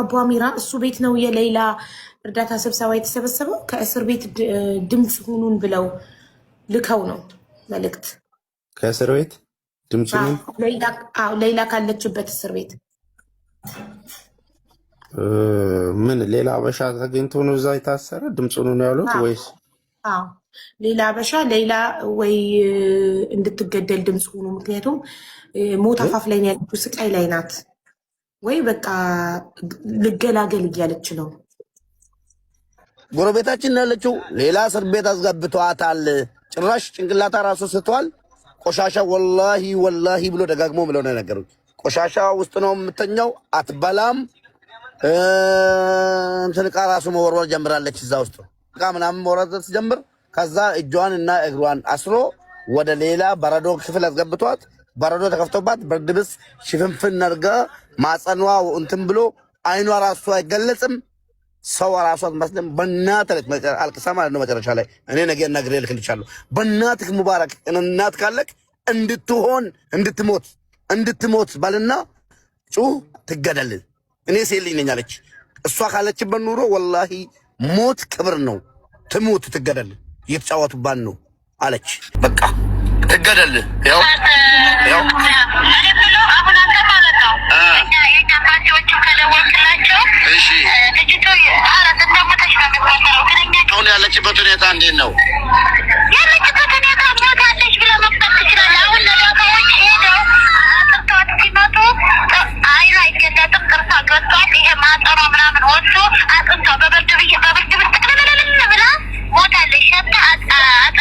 አቡ አሚራ እሱ ቤት ነው የሌላ እርዳታ ስብሰባ የተሰበሰበው። ከእስር ቤት ድምጽ ሁኑን ብለው ልከው ነው መልእክት። ከእስር ቤት ድምጽ ሁኑን ሌላ ካለችበት እስር ቤት ምን ሌላ አበሻ ተገኝቶ ነው እዛ የታሰረ? ድምጽ ሁኑን ያሉት ወይስ? አዎ ሌላ አበሻ ሌላ ወይ እንድትገደል ድምጽ ሁኑ። ምክንያቱም ሞት አፋፍ ላይ ያለችው ስቃይ ላይ ናት። ወይ በቃ ልገላገል እያለች ነው። ጎረቤታችን ያለችው ሌላ እስር ቤት አስገብቷታል። ጭራሽ ጭንቅላታ ራሱ ስቷል። ቆሻሻ ወላሂ ወላሂ ብሎ ደጋግሞ ብለው ነው ነገሩት። ቆሻሻ ውስጥ ነው የምተኛው፣ አትበላም። ትንቃ ራሱ መወርወር ጀምራለች። እዛ ውስጥ ዕቃ ምናምን መወርወር ስትጀምር ከዛ እጇን እና እግሯን አስሮ ወደ ሌላ በረዶ ክፍል አስገብቷት በረዶ ተከፍቶባት ብርድ ልብስ ሽፍንፍን አድርጋ ማጸኗ እንትን ብሎ አይኗ ራሱ አይገለጽም። ሰው ራሱ አትመስልም። በእናትህ አልቅሳ ማለት ነው መጨረሻ ላይ እኔ ነገ ነግሬ ልክልሻለሁ። በእናትህ ሙባረክ እናት ካለክ እንድትሞት ባልና ጩህ ትገደል። እኔ ሴት ልጅ ነኝ አለች። እሷ ካለችበት ኑሮ ወላሂ ሞት ክብር ነው። ትሙት ትገደል። እየተጫወቱባት ነው አለች። በቃ ትገደል። ያው አሁን ያለችበት ሁኔታ እንዴት ነው? ያለችበት ሁኔታ ሞታለች ብለህ መፍታት ትችላለህ። አሁን ለዳታዎች ሄደው አጥንቷት ሲመጡ አይኗ አይገለጥም፣ ጥርሷ ገጥቷል። ይሄ ማጠሯ ምናምን ወጥቶ አጥንቷ በብርድ ውስጥ ቅልልልል ብላ ሞታለች። ሸታ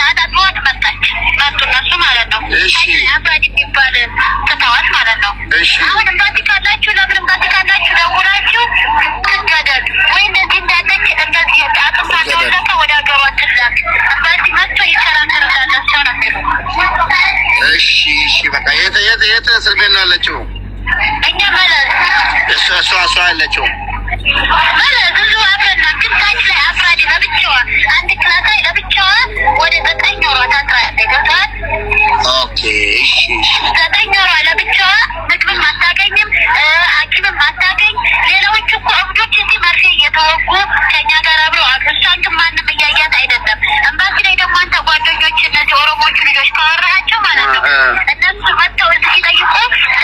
አጣጥዋት መጣች። መጡ እነሱ ማለት ነው። አባዲ የሚባል ትተዋት ማለት ነው። አሁን እምባቲ ካላችሁ ለምን እምባቲ ካላችሁ ደውላችሁ ትገደል ወይ እንደዚህ እንዳለች እንደዚህ አጥንቷ እንደወለቀ ወደ ሀገሯ ትላክ። እምባቲ መጥቶ ይከራከርላል ሰው ነው የሚሉ። እሺ በቃ የት እስር ቤት ነው ያለችው? እኛ ማለት እሷ ያለችው ማለት ብዙ አብረና ግን ታች ላይ አፍራዲ ለብቻዋ አንድ ክላስ ላይ ለብቻዋ ወደ 9 ወሯ ታስራለች። ገብቶሃል? ኦኬ እሺ 9 ወሯ ለብቻዋ ምግብም አታገኝም፣ ሐኪምም አታገኝ። ሌላዎቹ እኮ እብዶች እዚህ መርፌ እየተወጉ ከኛ ጋር አብረው አሉ። እሷን ግን ማንም እያያት አይደለም። እምባሲ ላይ ደግሞ አንተ ጓደኞች እነዚህ ኦሮሞቹ ልጆች ካወራሃቸው ማለት ነው እነሱ መጥተው እዚህ ሲጠይቁ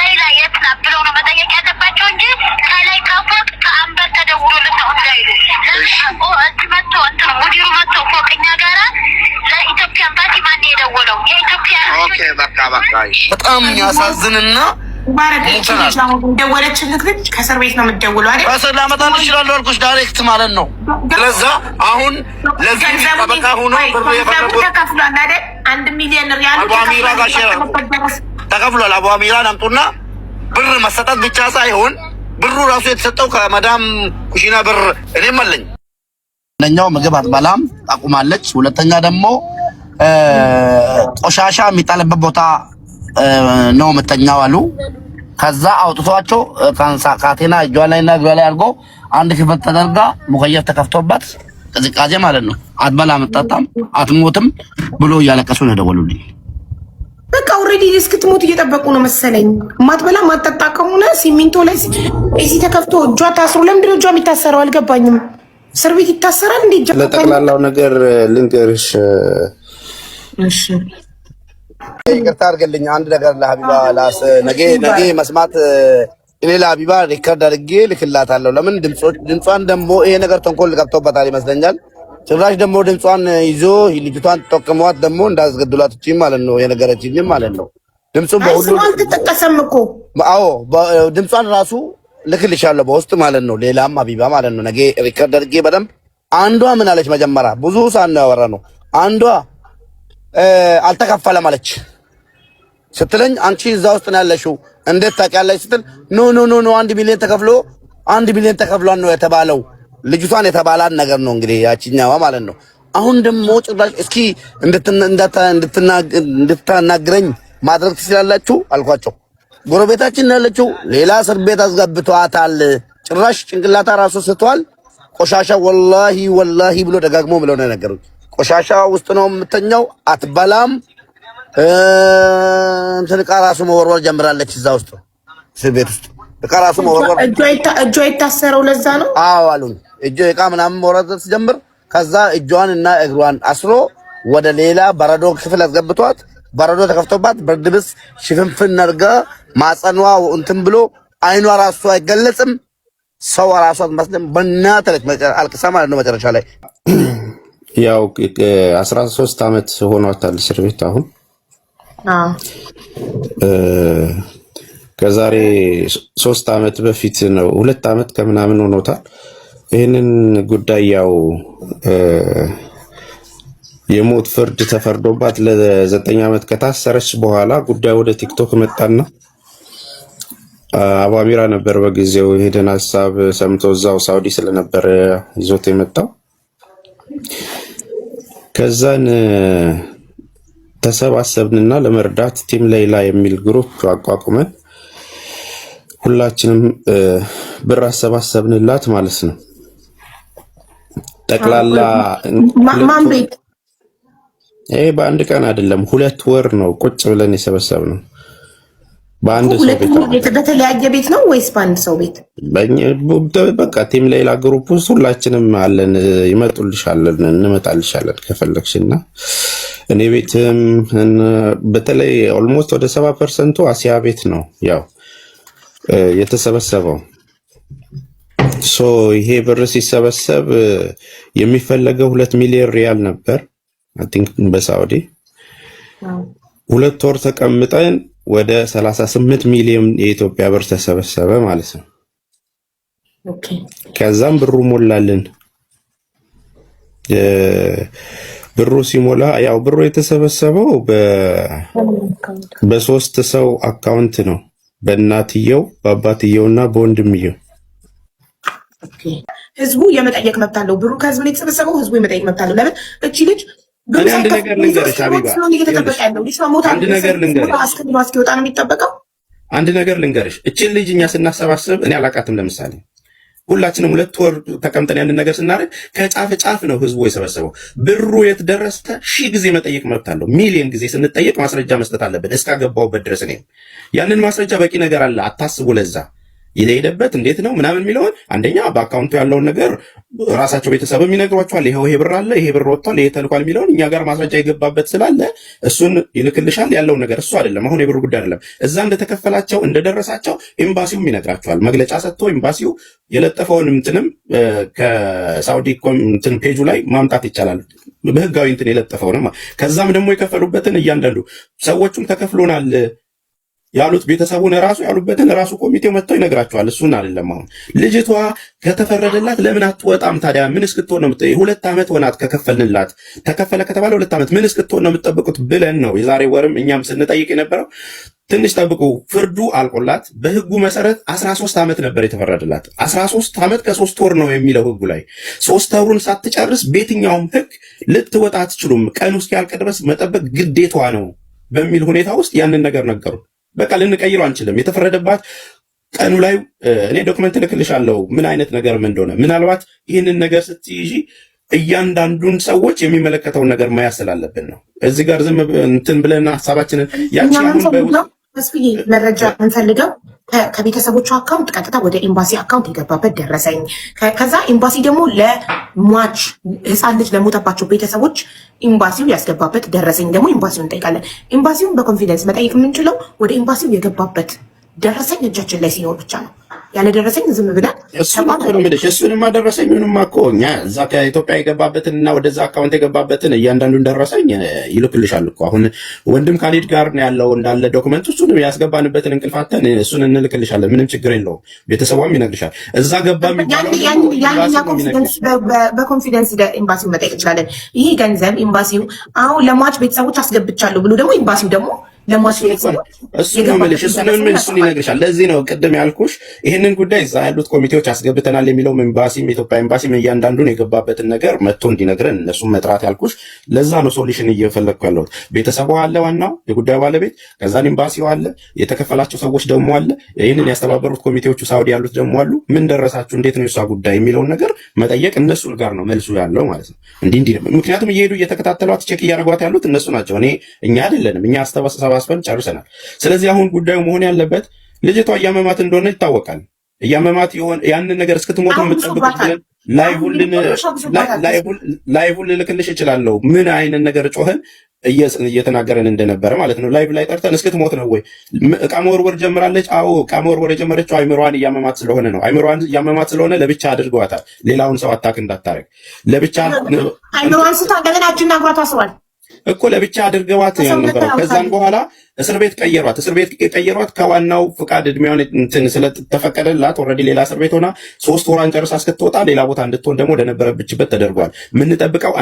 ሌላ የት ናት ብለው ነው መጠየቅ ያለባቸው እንጂ ከላይ ከፎቅ ከአንበር ተደውሎልን ነው እንዳይሉ። እዚህ መጥቶ እንትን ሙዲሩ መጥቶ ፎቅኛ ጋራ ለኢትዮጵያ ኤምባሲ ማን የደወለው? የኢትዮጵያ ኦኬ በቃ በጣም ያሳዝንና ደወለችልክ ልጅ ከእስር ቤት ነው የምትደውለው አይደል? ከእስር ላመጣልሽ እችላለሁ አልኩሽ ዳይሬክት ማለት ነው። ስለዛ አሁን ለዚህ በቃ ሆኖ ተከፍሏል አይደል? 1 ሚሊዮን ሪያል ተከፍሏል። አቡ አሚራን አምጡና ብር መሰጠት ብቻ ሳይሆን ብሩ ራሱ የተሰጠው ከመዳም ኩሽና ብር እኔም አለኝ። አንደኛው ምግብ አትበላም ታቁማለች። ሁለተኛ ደግሞ ቆሻሻ የሚጣልበት ቦታ ነው የምተኛው አሉ። ከዛ አውጥቷቸው ካቴና እጇ ላይና እግሯ ላይ አድርጎ አንድ ክፍል ተደርጋ ሙከየፍ ተከፍቶባት ቅዝቃዜ ማለት ነው። አትበላም አትጠጣም አትሞትም ብሎ እያለቀሱ ነው የደወሉልኝ። በቃ ኦልሬዲ እስክትሞት እየጠበቁ ነው መሰለኝ። ማትበላ ማትጠጣ ከሆነ ሲሚንቶ ላይ እዚህ ተከፍቶ እጇ ታስሮ ለምንድን ነው እጇ የሚታሰረው? አልገባኝም። እስር ቤት ይታሰራል እንዴ? ለጠቅላላው ነገር ልንገርሽ። እሺ ይቅርታ አድርግልኝ። አንድ ነገር ለሀቢባ ነገ መስማት እኔ ለሀቢባ ሪከርድ አድርጌ ልክላታለሁ። ለምን ድምጿን ደግሞ ይሄ ነገር ተንኮል ገብቶበታል ይመስለኛል። ጭራሽ ደግሞ ድምጿን ይዞ ልጅቷን ተጠቅመዋት ደግሞ እንዳስገድሏት እቺ ማለት ነው የነገረችኝ ማለት ነው። ድምጹን በሁሉ አልተጠቀሰም እኮ አዎ፣ ድምጿን ራሱ ልክልሻለሁ በውስጥ ማለት ነው። ሌላም ሀቢባ ማለት ነው ነገ ሪከርድ አድርጌ በደንብ አንዷ ምን አለች መጀመሪያ ብዙ ሰዓት ነው ያወራነው። አንዷ አልተከፈለም አለች ስትለኝ አንቺ እዛ ውስጥ ነው ያለሽው እንዴት ታውቂያለሽ ስትል ኖ 1 ሚሊዮን ተከፍሎ 1 ሚሊዮን ተከፍሏል ነው የተባለው። ልጅቷን የተባላን ነገር ነው እንግዲህ ያቺኛዋ ማለት ነው። አሁን ደግሞ ጭራሽ እስኪ እንድትናገረኝ ማድረግ ትችላላችሁ አልኳቸው። ጎረቤታችን ያለችው ሌላ እስር ቤት አስገብቷታል። ጭራሽ ጭንቅላታ ራሱ ስቷል። ቆሻሻ ወላሂ ብሎ ደጋግሞ ብለው ነው ነገሩት። ቆሻሻ ውስጥ ነው የምተኛው፣ አትበላም። ትንቃ ራሱ መወርወር ጀምራለች እዛ ውስጥ እስር ቤት ውስጥ እቃ ራሱ መወርወር እጇ የታሰረው ለዛ ነው። አዎ አሉን። እቃ ምናምን መውረድ ስትጀምር ከዛ እጇን እና እግሯን አስሮ ወደ ሌላ በረዶ ክፍል አስገብቷት በረዶ ተከፍቶባት ብርድ ልብስ ሽፍንፍን አድርጋ ማጸኗ እንትን ብሎ አይኗ ራሱ አይገለጽም። ሰው ራሱ አትመስልም። በእናትህ አልቅሳ ማለት ነው መጨረሻ ላይ ያው 13 ዓመት ሆኗታል እስር ቤት አሁን። ከዛሬ 3 ዓመት በፊት ነው 2 ዓመት ከምናምን ሆኖታል። ይህንን ጉዳይ ያው የሞት ፍርድ ተፈርዶባት ለ9 ዓመት ከታሰረች በኋላ ጉዳዩ ወደ ቲክቶክ መጣና አባሚራ ነበር በጊዜው ሄደን ሀሳብ ሰምቶ እዛው ሳውዲ ስለነበረ ይዞት የመጣው። ከዛን ተሰባሰብንና ለመርዳት ቲም ሌይላ የሚል ግሩፕ አቋቁመን ሁላችንም ብር አሰባሰብንላት ማለት ነው። ጠቅላላ ማን ቤት በአንድ ቀን አይደለም 2 ወር ነው ቁጭ ብለን የሰበሰብነው። በአንድ ሰው ቤት በተለያየ ቤት ነው ወይስ በአንድ ሰው ቤት? በቃ ቲም ሌይላ ግሩፕ ውስጥ ሁላችንም አለን። ይመጡልሻለን፣ እንመጣልሻለን ከፈለግሽና እኔ ቤትም በተለይ ኦልሞስት ወደ 70% አሲያ ቤት ነው ያው የተሰበሰበው። ይሄ ብር ሲሰበሰብ የሚፈለገው 2 ሚሊዮን ሪያል ነበር አይ ቲንክ በሳውዲ 2 ወር ተቀምጠን ወደ 38 ሚሊዮን የኢትዮጵያ ብር ተሰበሰበ ማለት ነው። ከዛም ብሩ ሞላልን። ብሩ ሲሞላ ያው ብሩ የተሰበሰበው በ3 ሰው አካውንት ነው፣ በእናትየው በአባትየውና በወንድምየው። ህዝቡ የመጠየቅ መብት አለው። ብሩ ከህዝብ ነው የተሰበሰበው፣ ህዝቡ የመጠየቅ መብት አለው። ለምን እቺ ልጅ አንድ ነገር ልንገርሽ ሀቢባ፣ አንድ ነገር ልንገርሽ። እቺን ልጅ እኛ ስናሰባስብ እኔ አላቃትም። ለምሳሌ ሁላችንም 2 ወር ተቀምጠን ያንን ነገር ስናደርግ ከጫፍ ጫፍ ነው ህዝቡ የሰበሰበው። ብሩ የት ደረሰ? 1000 ጊዜ መጠየቅ መብት አለው። ሚሊዮን ጊዜ ስንጠየቅ ማስረጃ መስጠት አለብን። እስካገባውበት ድረስ እኔ ያንን ማስረጃ በቂ ነገር አለ። አታስቡ። ለዛ የሄደበት እንዴት ነው ምናምን የሚለውን አንደኛ በአካውንቱ ያለውን ነገር ራሳቸው ቤተሰብም ይነግሯቸዋል። ይሄ ብር አለ፣ ይሄ ብር ወጥቷል፣ ይሄ ተልኳል የሚለውን እኛ ጋር ማስረጃ የገባበት ስላለ እሱን ይልክልሻል። ያለውን ነገር እሱ አይደለም አሁን የብር ጉዳይ አይደለም። እዛ እንደተከፈላቸው እንደደረሳቸው ኤምባሲውም ይነግራቸዋል። መግለጫ ሰጥቶ ኤምባሲው የለጠፈውን እንትንም ከሳውዲ እንትን ፔጁ ላይ ማምጣት ይቻላል። በህጋዊ እንትን የለጠፈውን ከዛም ደግሞ የከፈሉበትን እያንዳንዱ ሰዎቹም ተከፍሎናል ያሉት ቤተሰቡን ራሱ ያሉበትን ራሱ ኮሚቴው መጥተው ይነግራቸዋል። እሱን አይደለም አሁን ልጅቷ ከተፈረደላት ለምን አትወጣም ታዲያ? ምን እስክትሆን ነው 2 ዓመት ሆናት ከከፈልንላት። ተከፈለ ከተባለ 2 ዓመት ምን እስክትሆን ነው የምትጠብቁት ብለን ነው የዛሬ ወርም እኛም ስንጠይቅ የነበረው። ትንሽ ጠብቁ፣ ፍርዱ አልቆላት በህጉ መሰረት 13 ዓመት ነበር የተፈረደላት። 13 ዓመት ከ3 ወር ነው የሚለው ህጉ ላይ። 3 ወሩን ሳትጨርስ በየትኛውም ህግ ልትወጣ አትችሉም። ቀኑ እስኪያልቅ ድረስ መጠበቅ ግዴቷ ነው በሚል ሁኔታ ውስጥ ያንን ነገር ነገሩ። በቃ ልንቀይረው አንችልም። የተፈረደባት ቀኑ ላይ እኔ ዶክመንት ልክልሻለሁ ምን አይነት ነገር ምን እንደሆነ። ምናልባት ይህንን ነገር ስትይዢ እያንዳንዱን ሰዎች የሚመለከተውን ነገር ማያዝ ስላለብን ነው። እዚህ ጋር ዝም እንትን ብለን ሀሳባችንን መረጃ እንፈልገው ከቤተሰቦቹ አካውንት ቀጥታ ወደ ኤምባሲ አካውንት የገባበት ደረሰኝ፣ ከዛ ኤምባሲ ደግሞ ለሟች ህፃን ልጅ ለሞተባቸው ቤተሰቦች ኤምባሲው ያስገባበት ደረሰኝ ደግሞ ኤምባሲውን እንጠይቃለን። ኤምባሲውን በኮንፊደንስ መጠየቅ የምንችለው ወደ ኤምባሲው የገባበት ደረሰኝ እጃችን ላይ ሲኖር ብቻ ነው። ያለ ደረሰኝ ዝም ብለን እሱንማ ደረሰኙንማ እኮ እኛ እዛ ከኢትዮጵያ የገባበትን እና ወደዛ አካውንት የገባበትን እያንዳንዱን ደረሰኝ ይልክልሻል እኮ። አሁን ወንድም ካሊድ ጋር ነው ያለው እንዳለ ዶክመንት፣ እሱን ያስገባንበትን እንቅልፋተን እሱን እንልክልሻለን። ምንም ችግር የለውም። ቤተሰቧም ይነግርሻል። እዛ ገባ በኮንፊደንስ ኤምባሲው መጠየቅ እንችላለን። ይሄ ገንዘብ ኤምባሲው አሁን ለሟች ቤተሰቦች አስገብቻለሁ ብሎ ደግሞ ኤምባሲው ደግሞ እሱን ይነግርሻል። ለዚህ ነው ቅድም ያልኩሽ ይህንን ጉዳይ እዛ ያሉት ኮሚቴዎች አስገብተናል የሚለውም ኤምባሲም የኢትዮጵያ ኤምባሲም እያንዳንዱን የገባበትን ነገር መጥቶ እንዲነግረን እነሱም መጥራት ያልኩሽ ለዛ ነው። ሶሉሽን እየፈለግኩ ያለሁት ቤተሰቡ አለ፣ ዋናው የጉዳዩ ባለቤት፣ ከዛን ኤምባሲው አለ፣ የተከፈላቸው ሰዎች ደግሞ አለ፣ ይህንን ያስተባበሩት ኮሚቴዎቹ ሳውዲ ያሉት ደግሞ አሉ። ምን ደረሳችሁ፣ እንዴት ነው የሷ ጉዳይ የሚለውን ነገር መጠየቅ እነሱ ጋር ነው መልሱ ያለው ማለት ነው። እንዲህ ምክንያቱም እየሄዱ እየተከታተሏት ቼክ እያደረጓት ያሉት እነሱ ናቸው። እኛ አይደለንም። እኛ አሰባስበን ጨርሰናል። ስለዚህ አሁን ጉዳዩ መሆን ያለበት ልጅቷ እያመማት እንደሆነ ይታወቃል። እያመማት ይሆን ያንን ነገር እስክትሞት የምትጠብቁት ብለን ላይቭን ልልክልሽ እችላለሁ። ምን አይነት ነገር ጮኸን እየተናገረን እንደነበረ ማለት ነው። ላይቭ ላይ ጠርተን እስክትሞት ነው ወይ እቃ መወርወር ጀምራለች? አዎ እቃ መወርወር የጀመረችው አይምሯን እያመማት ስለሆነ ነው። አይምሯን እያመማት ስለሆነ ለብቻ አድርገዋታል። ሌላውን ሰው አታክ እንዳታረግ ለብቻ አይምሯን ስታገለናችን ናግሯት አስሯል እኮ ለብቻ አድርገዋት ያልነበረው። ከዛም በኋላ እስር ቤት ቀየሯት። እስር ቤት ቀየሯት ከዋናው ፍቃድ እድሜዋን እንትን ስለተፈቀደላት ኦልሬዲ ሌላ እስር ቤት ሆና 3 ወሯን ጨርሳ እስክትወጣ ሌላ ቦታ እንድትሆን ደግሞ ወደነበረችበት ተደርጓል። የምንጠብቀው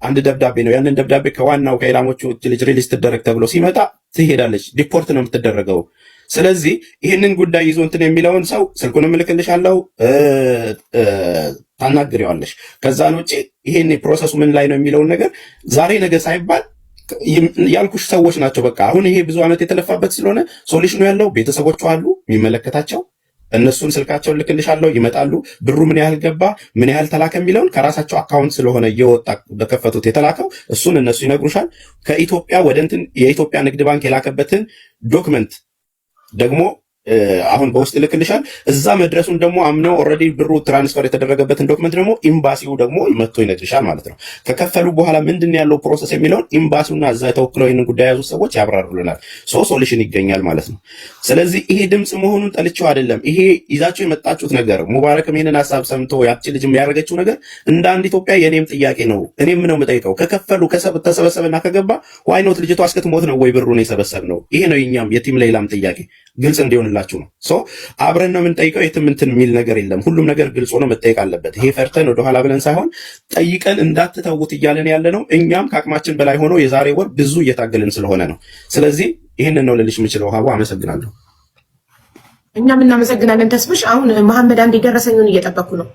አንድ ደብዳቤ ነው። ያንን ደብዳቤ ከዋናው ከኢላሞቹ ልጅ ሪሊዝ ትደረግ ተብሎ ሲመጣ ትሄዳለች። ዲፖርት ነው የምትደረገው። ስለዚህ ይህንን ጉዳይ ይዞ እንትን የሚለውን ሰው ስልኩንም እልክልሻለሁ፣ ታናግሪዋለሽ። ከዛን ውጭ ይሄን ፕሮሰሱ ምን ላይ ነው የሚለውን ነገር ዛሬ ነገ ሳይባል ያልኩሽ ሰዎች ናቸው። በቃ አሁን ይሄ ብዙ ዓመት የተለፋበት ስለሆነ ሶሉሽኑ ያለው ቤተሰቦቹ አሉ የሚመለከታቸው፣ እነሱን ስልካቸውን ልክልሻለሁ፣ ይመጣሉ። ብሩ ምን ያህል ገባ ምን ያህል ተላከ የሚለውን ከራሳቸው አካውንት ስለሆነ እየወጣ በከፈቱት የተላከው እሱን እነሱ ይነግሩሻል። ከኢትዮጵያ ወደ እንትን የኢትዮጵያ ንግድ ባንክ የላከበትን ዶክመንት ደግሞ አሁን በውስጥ ልክልሻል። እዛ መድረሱን ደግሞ አምነው ኦልሬዲ ብሩ ትራንስፈር የተደረገበትን ዶክመንት ደግሞ ኤምባሲው ደግሞ መጥቶ ይነግርሻል ማለት ነው። ከከፈሉ በኋላ ምንድን ያለው ፕሮሰስ የሚለውን ኤምባሲውና እዛ ተወክለው ይህንን ጉዳይ ያዙ ሰዎች ያብራሩልናል። ሶሉሽን ይገኛል ማለት ነው። ስለዚህ ይሄ ድምፅ መሆኑን ጠልቼው አይደለም። ይሄ ይዛችሁ የመጣችሁት ነገር ሙባረክም ይሄንን ሀሳብ ሰምቶ ያቺ ልጅም ያደረገችው ነገር እንደ አንድ ኢትዮጵያ የኔም ጥያቄ ነው። እኔም ነው የምጠይቀው። ከከፈሉ ተሰበሰበና ከገባ ዋይ ኖት ልጅቷ እስክትሞት ነው ወይ ብሩን የሰበሰብ ነው? ይሄ ነው የኛም የቲም ሌላም ጥያቄ ግልጽ እንዲሆንላችሁ ነው። አብረን ነው የምንጠይቀው። የትም እንትን የሚል ነገር የለም። ሁሉም ነገር ግልጽ ሆኖ መጠየቅ አለበት። ይሄ ፈርተን ወደኋላ ብለን ሳይሆን ጠይቀን እንዳትተውት እያለን ያለ ነው። እኛም ከአቅማችን በላይ ሆኖ የዛሬ ወር ብዙ እየታገልን ስለሆነ ነው። ስለዚህ ይህንን ነው ልልሽ የምችለው። ሀቡ አመሰግናለሁ። እኛም እናመሰግናለን ተስፍሽ። አሁን መሐመድ አንድ የደረሰኝን እየጠበኩ ነው።